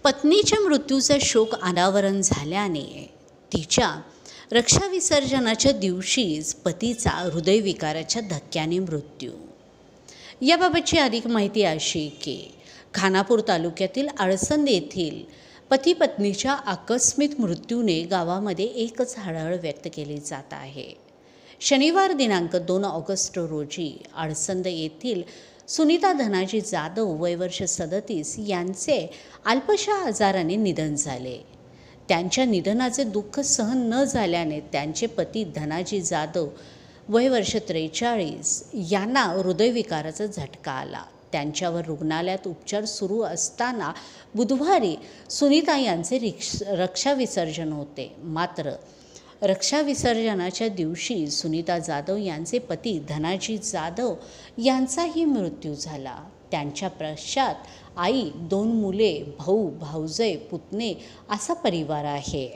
पत्नीच्या मृत्यूचा शोक अनावरण झाल्याने तिच्या रक्षाविसर्जनाच्या दिवशीच पतीचा हृदयविकाराच्या धक्क्याने मृत्यू. याबाबतची अधिक माहिती अशी की खानापूर तालुक्यातील आळसंद येथील पती पत्नीच्या आकस्मिक मृत्यूने गावामध्ये एकच हळहळ व्यक्त केली जात आहे. शनिवार दिनांक 2 ऑगस्ट रोजी आळसंद येथील सुनीता धनाजी जाधव वय वर्ष 37 यांचे अल्पशा आजाराने निधन झाले. त्यांच्या निधनाचे दुःख सहन न झाल्याने त्यांचे पती धनाजी जाधव वय वर्ष 43 यांना हृदयविकाराचा झटका आला. त्यांच्यावर रुग्णालयात उपचार सुरू असताना बुधवारी सुनीता यांचे रक्षाविसर्जन होते. मात्र रक्षाविसर्जनाच्या दिवशी सुनीता जाधव यांचे पती धनाजी जाधव यांचाही मृत्यू झाला. त्यांच्या पश्चात आई, 2 मुले, भाऊ, भाऊजय, पुतणे असा परिवार आहे.